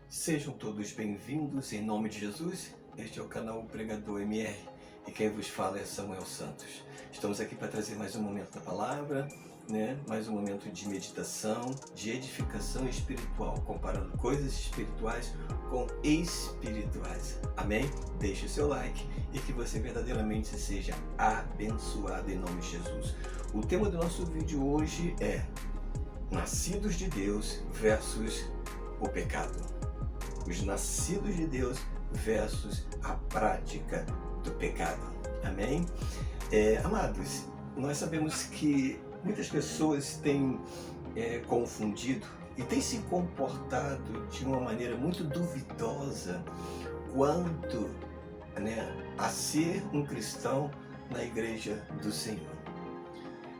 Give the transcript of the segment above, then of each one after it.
Sejam todos bem-vindos em nome de Jesus. Este é o canal Pregador MR e quem vos fala é Samuel Santos. Estamos aqui para trazer mais um momento da palavra, mais um momento de meditação, de edificação espiritual, comparando coisas espirituais com espirituais. Amém? Deixe o seu like e que você verdadeiramente seja abençoado em nome de Jesus. O tema do nosso vídeo hoje é Nascidos de Deus versus o pecado. Os nascidos de Deus versus a prática do pecado. Amém? Amados, nós sabemos que muitas pessoas têm confundido e têm se comportado de uma maneira muito duvidosa quanto a ser um cristão na igreja do Senhor.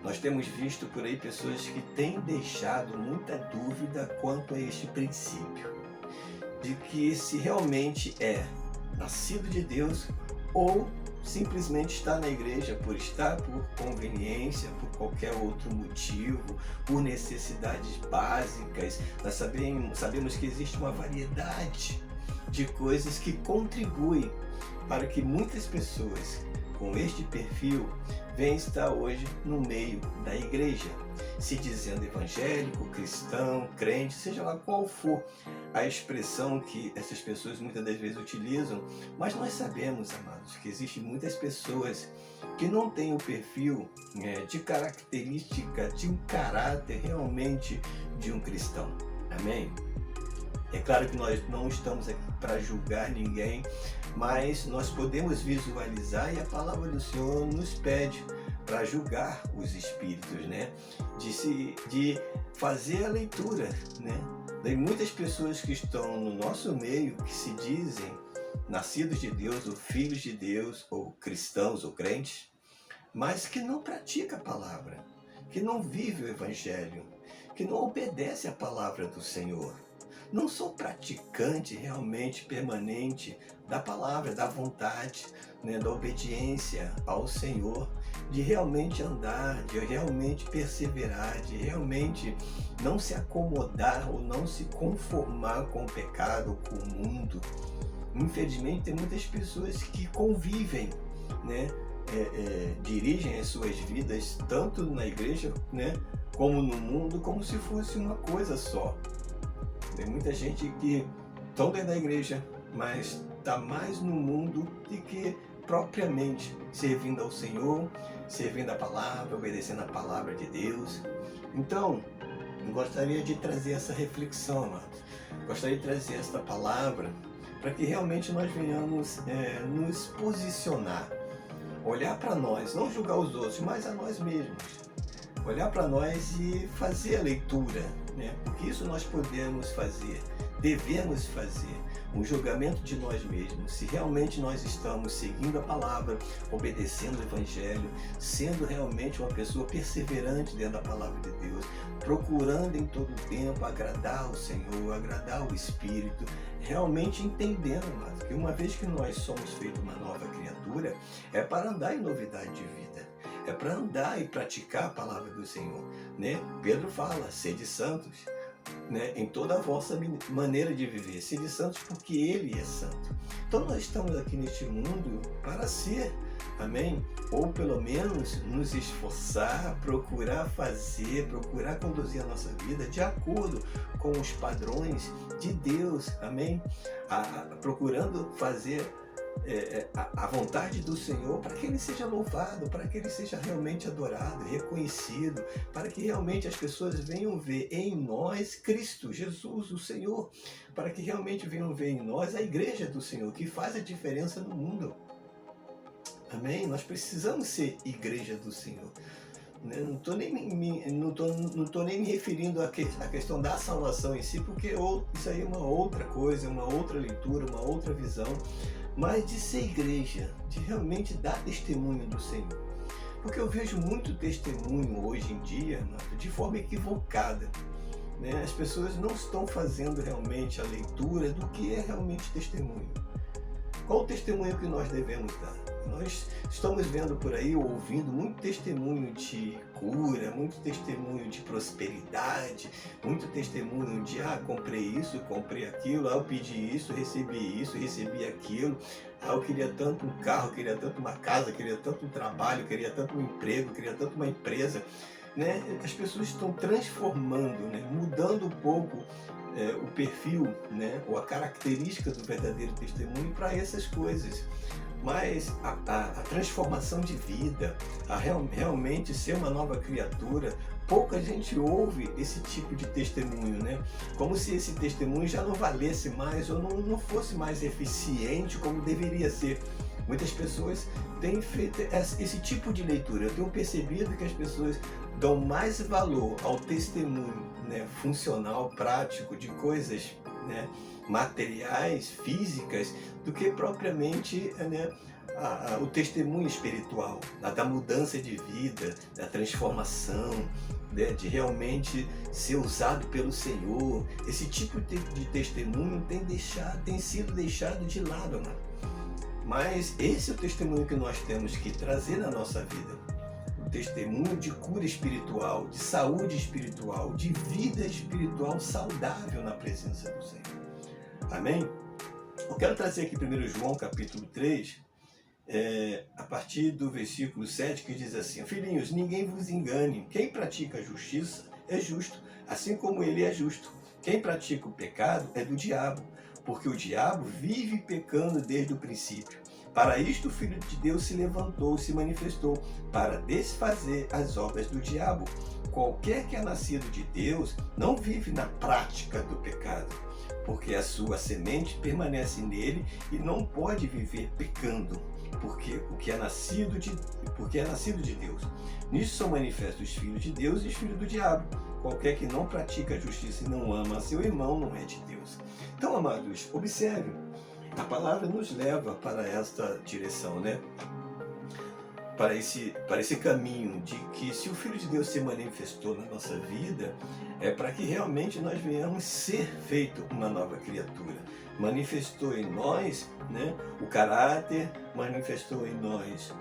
Nós temos visto por aí pessoas que têm deixado muita dúvida quanto a este princípio, de que se realmente é nascido de Deus ou simplesmente está na igreja por estar, por conveniência, por qualquer outro motivo, por necessidades básicas. Nós sabemos que existe uma variedade de coisas que contribuem para que muitas pessoas com este perfil venham estar hoje no meio da igreja, se dizendo evangélico, cristão, crente, seja lá qual for a expressão que essas pessoas muitas das vezes utilizam, mas nós sabemos, amados, que existem muitas pessoas que não têm o perfil de característica, de um caráter realmente de um cristão. Amém? É claro que nós não estamos aqui para julgar ninguém, mas nós podemos visualizar e a palavra do Senhor nos pede para julgar os espíritos, de fazer a leitura, Tem muitas pessoas que estão no nosso meio que se dizem nascidos de Deus, ou filhos de Deus, ou cristãos, ou crentes, mas que não pratica a palavra, que não vive o evangelho, que não obedece a palavra do Senhor. Não sou praticante realmente permanente da palavra, da vontade, da obediência ao Senhor, de realmente andar, de realmente perseverar, de realmente não se acomodar ou não se conformar com o pecado, com o mundo. Infelizmente tem muitas pessoas que convivem, dirigem as suas vidas tanto na igreja, como no mundo, como se fosse uma coisa só. Tem muita gente que estão dentro da igreja, mas está mais no mundo do que propriamente servindo ao Senhor, servindo a palavra, obedecendo a palavra de Deus. Então, eu gostaria de trazer essa reflexão, amados. Gostaria de trazer esta palavra para que realmente nós venhamos nos posicionar, olhar para nós, não julgar os outros, mas a nós mesmos. Olhar para nós e fazer a leitura, porque isso nós podemos fazer, devemos fazer, um julgamento de nós mesmos, se realmente nós estamos seguindo a palavra, obedecendo o evangelho, sendo realmente uma pessoa perseverante dentro da palavra de Deus, procurando em todo o tempo agradar ao Senhor, agradar o Espírito, realmente entendendo, mas que uma vez que nós somos feitos uma nova criatura, é para andar em novidade de vida. É para andar e praticar a palavra do Senhor, Pedro fala, sede santos, em toda a vossa maneira de viver. Sede santos porque Ele é santo. Então nós estamos aqui neste mundo para ser, amém? Ou pelo menos nos esforçar, procurar fazer, procurar conduzir a nossa vida de acordo com os padrões de Deus, amém? Procurando fazer a vontade do Senhor para que Ele seja louvado, para que Ele seja realmente adorado, reconhecido, para que realmente as pessoas venham ver em nós Cristo, Jesus, o Senhor, para que realmente venham ver em nós a igreja do Senhor, que faz a diferença no mundo. Amém? Nós precisamos ser igreja do Senhor. Não estou nem me referindo à questão da salvação em si, porque isso aí é uma outra coisa, uma outra leitura, uma outra visão, mas de ser igreja, de realmente dar testemunho do Senhor. Porque eu vejo muito testemunho hoje em dia, de forma equivocada. As pessoas não estão fazendo realmente a leitura do que é realmente testemunho. Qual o testemunho que nós devemos dar? Nós estamos vendo por aí, ouvindo muito testemunho de cura, muito testemunho de prosperidade, muito testemunho de comprei isso, comprei aquilo, eu pedi isso, recebi aquilo, eu queria tanto um carro, queria tanto uma casa, queria tanto um trabalho, queria tanto um emprego, queria tanto uma empresa. Né? As pessoas estão transformando, né? Mudando um pouco o perfil, né? Ou a característica do verdadeiro testemunho para essas coisas. Mas a transformação de vida, realmente ser uma nova criatura, pouca gente ouve esse tipo de testemunho, né? Como se esse testemunho já não valesse mais ou não fosse mais eficiente como deveria ser. Muitas pessoas têm feito esse tipo de leitura. Eu tenho percebido que as pessoas dão mais valor ao testemunho, né, funcional, prático, de coisas, né, materiais, físicas, do que propriamente, né, o testemunho espiritual, da mudança de vida, da transformação, né, de realmente ser usado pelo Senhor. Esse tipo de testemunho tem sido deixado de lado, amado. Mas esse é o testemunho que nós temos que trazer na nossa vida. O testemunho de cura espiritual, de saúde espiritual, de vida espiritual saudável na presença do Senhor. Amém? Eu quero trazer aqui 1 João capítulo 3, a partir do versículo 7, que diz assim: Filhinhos, ninguém vos engane. Quem pratica a justiça é justo, assim como ele é justo. Quem pratica o pecado é do diabo, porque o diabo vive pecando desde o princípio. Para isto o Filho de Deus se levantou, se manifestou, para desfazer as obras do diabo. Qualquer que é nascido de Deus não vive na prática do pecado, porque a sua semente permanece nele e não pode viver pecando, porque é nascido de Deus. Nisso são manifestos os filhos de Deus e os filhos do diabo. Qualquer que não pratica a justiça e não ama a seu irmão não é de Deus. Então, amados, observe, a palavra nos leva para esta direção, né? Para esse caminho de que, se o Filho de Deus se manifestou na nossa vida, é para que realmente nós venhamos ser feito uma nova criatura. Manifestou em nós, né, o caráter, manifestou em nós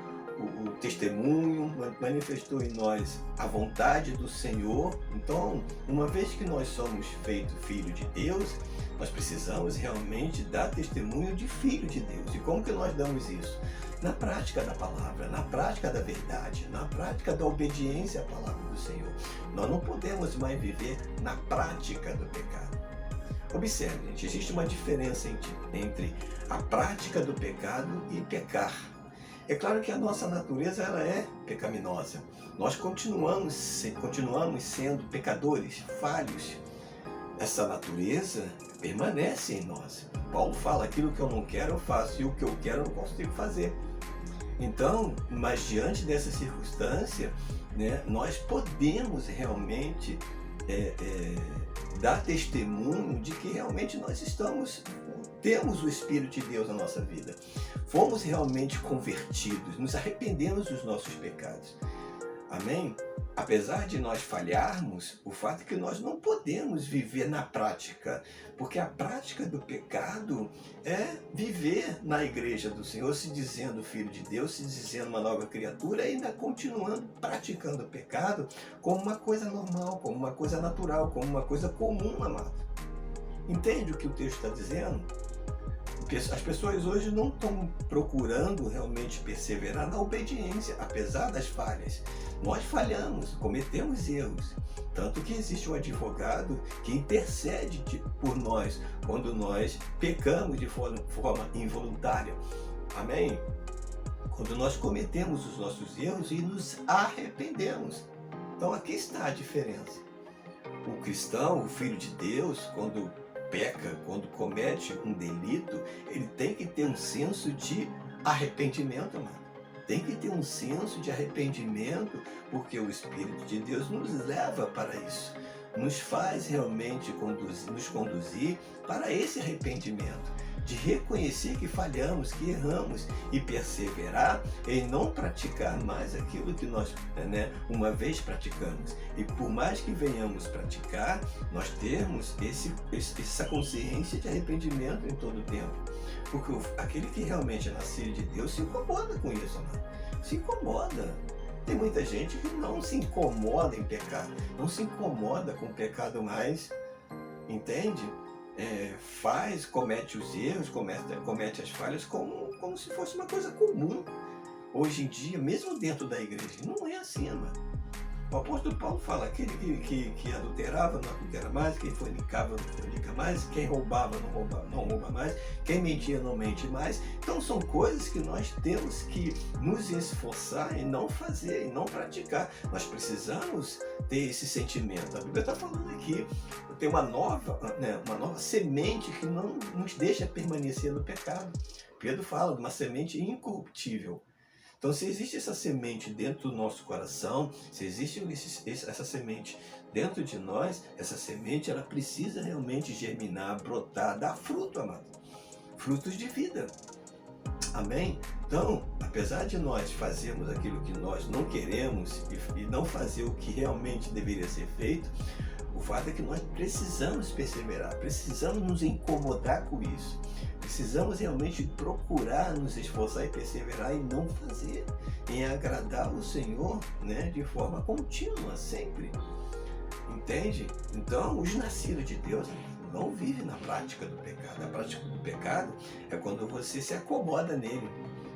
o testemunho, manifestou em nós a vontade do Senhor. Então, uma vez que nós somos feitos filho de Deus, nós precisamos realmente dar testemunho de filho de Deus. E como que nós damos isso? Na prática da palavra, na prática da verdade, na prática da obediência à palavra do Senhor. Nós não podemos mais viver na prática do pecado. Observe, gente, existe uma diferença entre a prática do pecado e pecar. É claro que a nossa natureza ela é pecaminosa. Nós continuamos sendo pecadores, falhos. Essa natureza permanece em nós. Paulo fala: aquilo que eu não quero eu faço, e o que eu quero eu não consigo fazer. Então, mas diante dessa circunstância, né, nós podemos realmente dar testemunho de que realmente nós temos o Espírito de Deus na nossa vida. Fomos realmente convertidos, nos arrependemos dos nossos pecados. Amém? Apesar de nós falharmos, o fato é que nós não podemos viver na prática, porque a prática do pecado é viver na igreja do Senhor, se dizendo filho de Deus, se dizendo uma nova criatura, e ainda continuando praticando o pecado como uma coisa normal, como uma coisa natural, como uma coisa comum, amado. Entende o que o texto está dizendo? As pessoas hoje não estão procurando realmente perseverar na obediência, apesar das falhas. Nós falhamos, cometemos erros. Tanto que existe um advogado que intercede por nós quando nós pecamos de forma involuntária. Amém? Quando nós cometemos os nossos erros e nos arrependemos. Então aqui está a diferença. O cristão, o filho de Deus, quando peca, quando comete um delito, ele tem que ter um senso de arrependimento, amado. Tem que ter um senso de arrependimento, porque o Espírito de Deus nos leva para isso. Nos faz realmente nos conduzir para esse arrependimento, de reconhecer que falhamos, que erramos e perseverar em não praticar mais aquilo que nós, uma vez praticamos. E por mais que venhamos praticar, nós termos essa consciência de arrependimento em todo o tempo. Porque aquele que realmente é nascido de Deus se incomoda com isso, se incomoda. Tem muita gente que não se incomoda em pecar, não se incomoda com o pecado mais, entende? Comete os erros, comete as falhas como se fosse uma coisa comum. Hoje em dia, mesmo dentro da igreja, não é assim, mano. O apóstolo Paulo fala, aquele que adulterava, não adultera mais, quem fornicava, não fornica mais, quem roubava, não rouba mais, quem mentia, não mente mais. Então são coisas que nós temos que nos esforçar em não fazer, em não praticar. Nós precisamos ter esse sentimento. A Bíblia está falando aqui, tem uma nova semente que não nos deixa permanecer no pecado. Pedro fala de uma semente incorruptível. Então, se existe essa semente dentro do nosso coração, se existe essa semente dentro de nós, essa semente ela precisa realmente germinar, brotar, dar fruto, amado. Frutos de vida. Amém? Então, apesar de nós fazermos aquilo que nós não queremos e não fazer o que realmente deveria ser feito, o fato é que nós precisamos perseverar, precisamos nos incomodar com isso. Precisamos realmente procurar nos esforçar e perseverar e não fazer, em agradar o Senhor, de forma contínua, sempre. Entende? Então, os nascidos de Deus não vivem na prática do pecado. A prática do pecado é quando você se acomoda nele,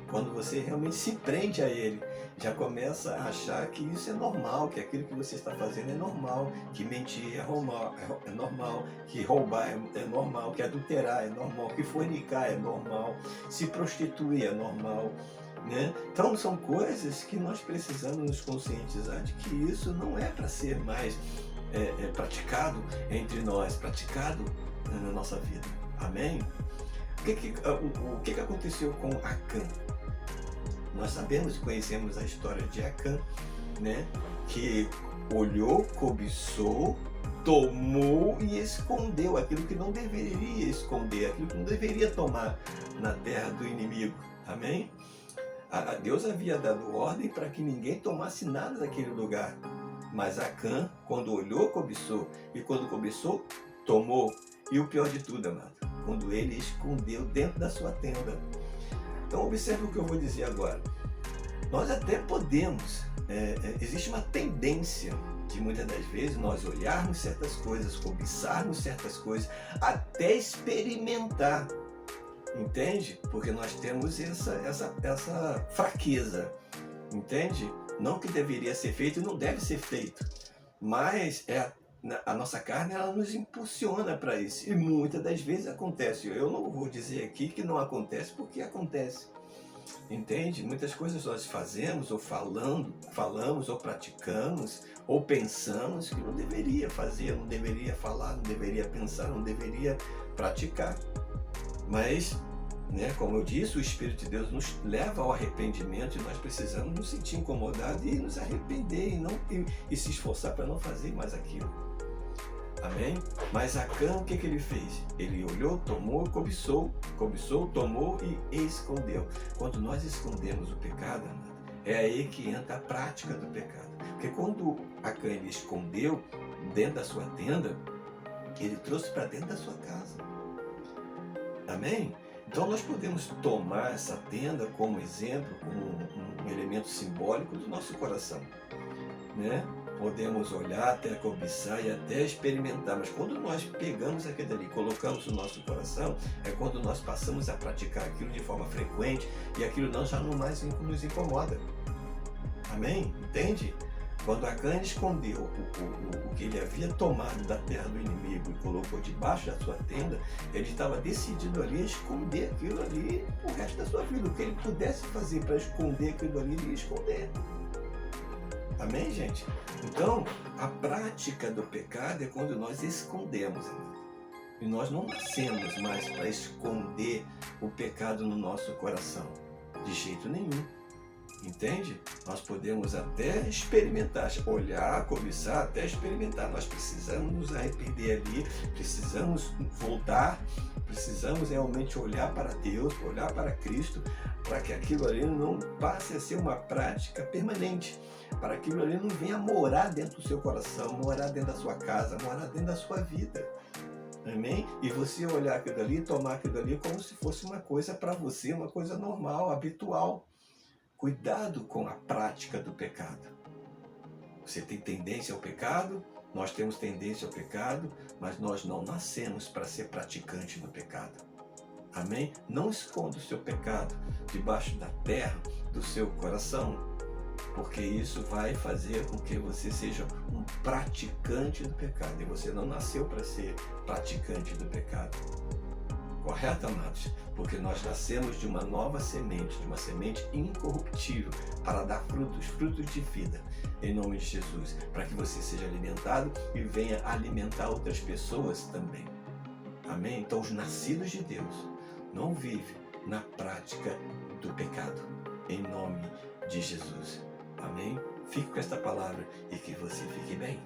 quando você realmente se prende a ele. Já começa a achar que isso é normal, que aquilo que você está fazendo é normal, que mentir é normal, que roubar é normal, que adulterar é normal, que fornicar é normal, se prostituir é normal, Então são coisas que nós precisamos nos conscientizar de que isso não é para ser mais praticado entre nós, praticado na nossa vida. Amém? O que aconteceu com Acã? Nós sabemos e conhecemos a história de Acã, que olhou, cobiçou, tomou e escondeu aquilo que não deveria esconder, aquilo que não deveria tomar na terra do inimigo. Amém? Deus havia dado ordem para que ninguém tomasse nada daquele lugar. Mas Acã, quando olhou, cobiçou, e quando cobiçou, tomou. E o pior de tudo, amado, quando ele escondeu dentro da sua tenda. Então observe o que eu vou dizer agora. Nós até podemos, existe uma tendência de muitas das vezes nós olharmos certas coisas, cobiçarmos certas coisas, até experimentar, entende? Porque nós temos essa fraqueza, entende? Não que deveria ser feito e não deve ser feito, mas a nossa carne ela nos impulsiona para isso e muitas das vezes acontece. Eu não vou dizer aqui que não acontece porque acontece, entende? Muitas coisas nós fazemos ou falamos ou praticamos ou pensamos que não deveria fazer, não deveria falar, não deveria pensar, não deveria praticar. Mas, como eu disse, o Espírito de Deus nos leva ao arrependimento e nós precisamos nos sentir incomodados e nos arrepender e se esforçar para não fazer mais aquilo. Amém? Mas Acã, o que ele fez? Ele olhou, tomou, cobiçou, tomou e escondeu. Quando nós escondemos o pecado, é aí que entra a prática do pecado. Porque quando Acã ele escondeu dentro da sua tenda, ele trouxe para dentro da sua casa. Amém? Então nós podemos tomar essa tenda como exemplo, como um elemento simbólico do nosso coração, Podemos olhar, até cobiçar e até experimentar, mas quando nós pegamos aquilo ali, colocamos no nosso coração, é quando nós passamos a praticar aquilo de forma frequente e aquilo já não mais nos incomoda. Amém? Entende? Quando Acã escondeu o que ele havia tomado da terra do inimigo e colocou debaixo da sua tenda, ele estava decidido ali a esconder aquilo ali o resto da sua vida. O que ele pudesse fazer para esconder aquilo ali, ele ia esconder. Amém, gente? Então, a prática do pecado é quando nós escondemos. E nós não nascemos mais para esconder o pecado no nosso coração. De jeito nenhum. Entende? Nós podemos até experimentar, olhar, cobiçar, até experimentar. Nós precisamos nos arrepender ali, precisamos voltar, precisamos realmente olhar para Deus, olhar para Cristo, para que aquilo ali não passe a ser uma prática permanente, para que aquilo ali não venha morar dentro do seu coração, morar dentro da sua casa, morar dentro da sua vida. Amém? E você olhar aquilo ali, tomar aquilo ali como se fosse uma coisa para você, uma coisa normal, habitual. Cuidado com a prática do pecado. Você tem tendência ao pecado, nós temos tendência ao pecado, mas nós não nascemos para ser praticante do pecado. Amém? Não esconda o seu pecado debaixo da terra do seu coração, porque isso vai fazer com que você seja um praticante do pecado, e você não nasceu para ser praticante do pecado. Correto, amados? Porque nós nascemos de uma nova semente, de uma semente incorruptível, para dar frutos, frutos de vida, em nome de Jesus, para que você seja alimentado e venha alimentar outras pessoas também. Amém? Então, os nascidos de Deus não vivem na prática do pecado, em nome de Jesus. Amém? Fique com esta palavra e que você fique bem.